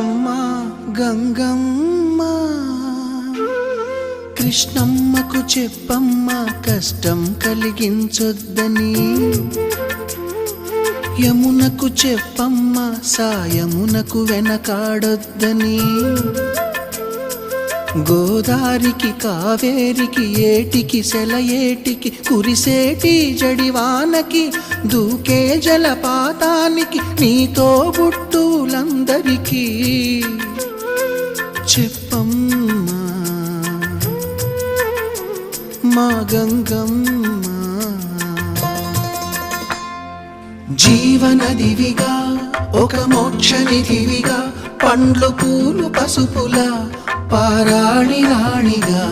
అమ్మ గంగమ్మ, కృష్ణమ్మకు చెప్పమ్మ కష్టం కలిగించొద్దని, యమునకు చెప్పమ్మ సాయమునకు వెనకాడొద్దని, గోదారికి కావేరికి ఏటికి సెలయేటికి కురిసేటి జడివానకి దూకే జలపాతానికి నీతో బుట్టులందరికీ చెప్పమ్మా మా గంగమ్మ. జీవనదివిగా ఒక మోక్షనిధివిగా పండ్లు పూలు పసుపుల పారాణి రాణిగా